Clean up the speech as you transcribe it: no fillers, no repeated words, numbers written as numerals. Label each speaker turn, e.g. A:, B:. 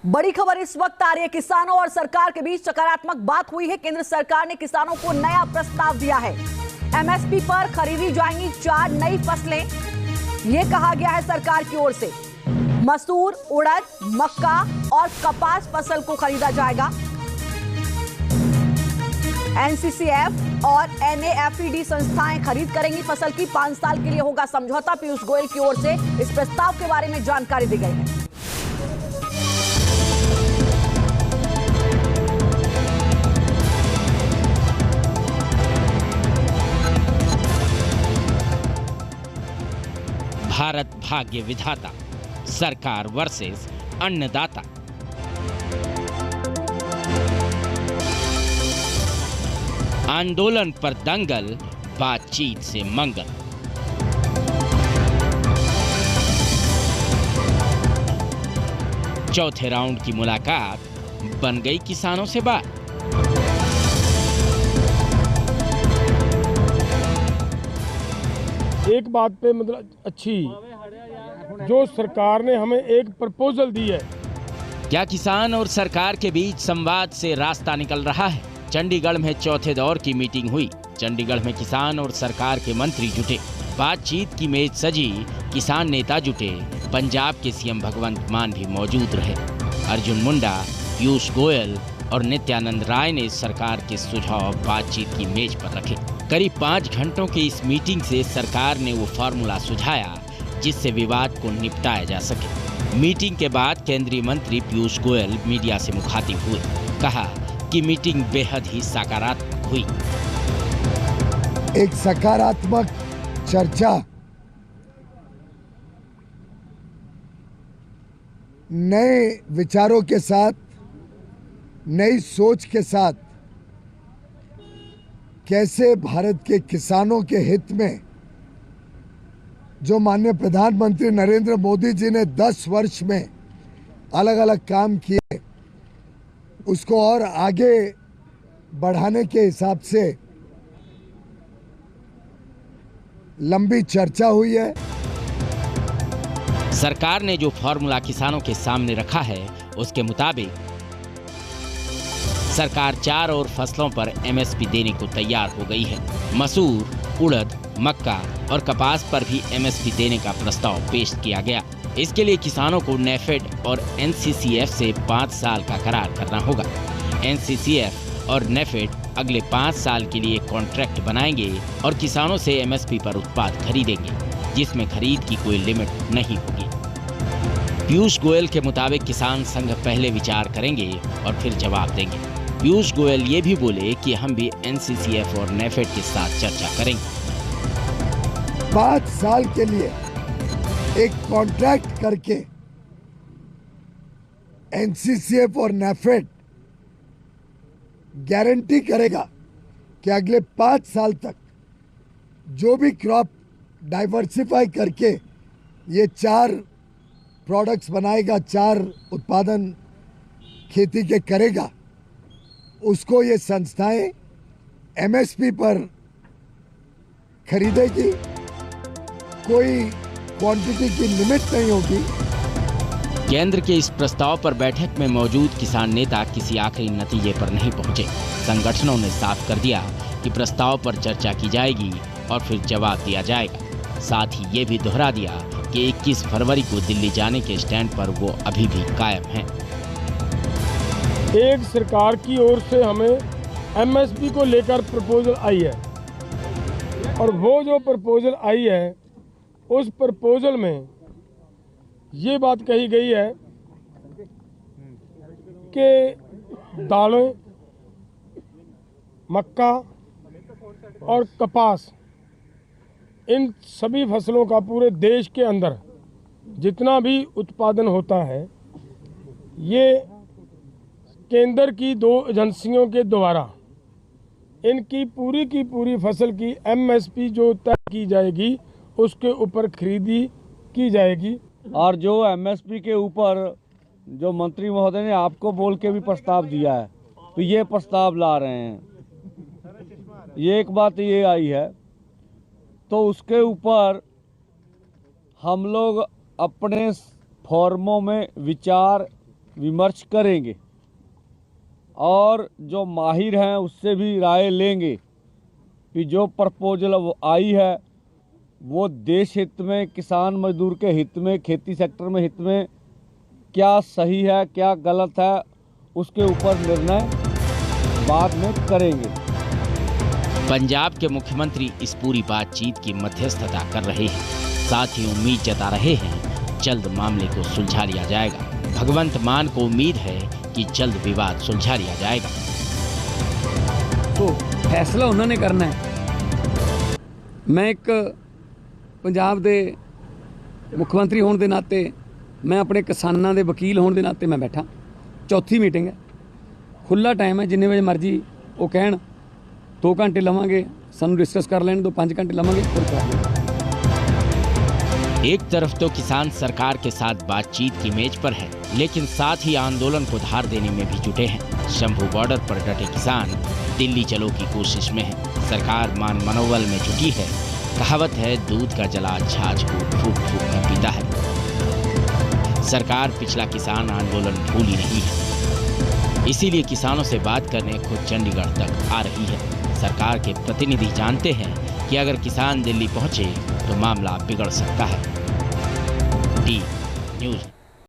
A: बड़ी खबर इस वक्त आ रही है। किसानों और सरकार के बीच सकारात्मक बात हुई है। केंद्र सरकार ने किसानों को नया प्रस्ताव दिया है। एमएसपी पर खरीदी जाएंगी 4 नई फसलें, यह कहा गया है सरकार की ओर से। मसूर, उड़द, मक्का और कपास फसल को खरीदा जाएगा। एनसीसीएफ और एनएफईडी संस्थाएं खरीद करेंगी फसल की। 5 साल के लिए होगा समझौता। पीयूष गोयल की ओर से इस प्रस्ताव के बारे में जानकारी दी गई है।
B: भारत भाग्य विधाता, सरकार वर्सेस अन्नदाता। आंदोलन पर दंगल, बातचीत से मंगल। चौथे राउंड की मुलाकात, बन गई किसानों से बात।
C: एक बात पे मतलब अच्छी, जो सरकार ने हमें एक प्रपोजल दी है।
B: क्या किसान और सरकार के बीच संवाद से रास्ता निकल रहा है? चंडीगढ़ में चौथे दौर की मीटिंग हुई। चंडीगढ़ में किसान और सरकार के मंत्री जुटे। बातचीत की मेज सजी, किसान नेता जुटे। पंजाब के सीएम भगवंत मान भी मौजूद रहे। अर्जुन मुंडा, पीयूष गोयल और नित्यानंद राय ने सरकार के सुझाव बातचीत की मेज पर रखे। करीब 5 घंटों की इस मीटिंग से सरकार ने वो फार्मूला सुझाया जिससे विवाद को निपटाया जा सके। मीटिंग के बाद केंद्रीय मंत्री पीयूष गोयल मीडिया से मुखातिब हुए। कहा कि मीटिंग बेहद ही सकारात्मक हुई।
D: एक सकारात्मक चर्चा, नए विचारों के साथ, नई सोच के साथ कैसे भारत के किसानों के हित में जो माननीय प्रधानमंत्री नरेंद्र मोदी जी ने 10 वर्ष में अलग अलग काम किए, उसको और आगे बढ़ाने के हिसाब से लंबी चर्चा हुई है।
B: सरकार ने जो फॉर्मूला किसानों के सामने रखा है, उसके मुताबिक सरकार 4 और फसलों पर एमएसपी देने को तैयार हो गई है। मसूर, उड़द, मक्का और कपास पर भी एमएसपी देने का प्रस्ताव पेश किया गया। इसके लिए किसानों को नेफेड और एनसीसीएफ से 5 साल का करार करना होगा। एनसीसीएफ और नेफेड अगले 5 साल के लिए कॉन्ट्रैक्ट बनाएंगे और किसानों से एमएसपी पर उत्पाद खरीदेंगे, जिसमें खरीद की कोई लिमिट नहीं होगी। पीयूष गोयल के मुताबिक किसान संघ पहले विचार करेंगे और फिर जवाब देंगे। पीयूष गोयल ये भी बोले कि हम भी एनसीसीएफ और नेफेड के साथ चर्चा करेंगे।
D: 5 साल के लिए एक कॉन्ट्रैक्ट करके एनसीसीएफ और नेफेड गारंटी करेगा कि अगले 5 साल तक जो भी क्रॉप डाइवर्सिफाई करके ये 4 प्रोडक्ट्स बनाएगा, 4 उत्पादन खेती के करेगा, उसको ये संस्थाएं एमएसपी पर खरीदेगी। कोई क्वांटिटी की लिमिट नहीं होगी।
B: केंद्र के इस प्रस्ताव पर बैठक में मौजूद किसान नेता किसी आखिरी नतीजे पर नहीं पहुंचे। संगठनों ने साफ कर दिया कि प्रस्ताव पर चर्चा की जाएगी और फिर जवाब दिया जाएगा। साथ ही ये भी दोहरा दिया कि 21 फरवरी को दिल्ली जाने के स्टैंड पर वो अभी भी कायम हैं।
C: एक सरकार की ओर से हमें एमएसपी को लेकर प्रपोजल आई है और वो जो प्रपोजल आई है, उस प्रपोजल में ये बात कही गई है कि दालें, मक्का और कपास, इन सभी फसलों का पूरे देश के अंदर जितना भी उत्पादन होता है, ये केंद्र की 2 एजेंसियों के द्वारा इनकी पूरी की पूरी फसल की एमएसपी जो तय की जाएगी, उसके ऊपर खरीदी की जाएगी।
E: और जो एमएसपी के ऊपर जो मंत्री महोदय ने आपको बोल के भी प्रस्ताव दिया है, तो ये प्रस्ताव ला रहे हैं। ये एक बात ये आई है, तो उसके ऊपर हम लोग अपने फॉर्मों में विचार विमर्श करेंगे और जो माहिर हैं उससे भी राय लेंगे कि जो प्रपोजल आई है वो देश हित में, किसान मजदूर के हित में, खेती सेक्टर में हित में क्या सही है क्या गलत है, उसके ऊपर निर्णय बाद में करेंगे।
B: पंजाब के मुख्यमंत्री इस पूरी बातचीत की मध्यस्थता कर रहे हैं, साथ ही उम्मीद जता रहे हैं जल्द मामले को सुलझा लिया जाएगा। भगवंत मान को उम्मीद है कि जल्द विवाद सुलझा लिया जाएगा।
F: तो फैसला उन्होंने करना है। मैं एक पंजाब दे मुख्यमंत्री होने के नाते, मैं अपने किसानों के वकील होने के नाते मैं बैठा। चौथी मीटिंग है, खुला टाइम है, जिन्ने बजे मर्जी वो कहन 2 घंटे लवांगे, सानू डिस्कस कर लेने दो, 5 घंटे लवांगे, फिर कर लेंगे।
B: एक तरफ तो किसान सरकार के साथ बातचीत की मेज पर है, लेकिन साथ ही आंदोलन को धार देने में भी जुटे हैं। शंभू बॉर्डर पर डटे किसान दिल्ली चलो की कोशिश में है। सरकार मान मनोबल में जुटी है। कहावत है, दूध का जला छाछ को फूक फूक कर पीता है। सरकार पिछला किसान आंदोलन भूली नहीं है, इसीलिए किसानों से बात करने खुद चंडीगढ़ तक आ रही है। सरकार के प्रतिनिधि जानते हैं कि अगर किसान दिल्ली पहुंचे तो मामला बिगड़ सकता है। D news.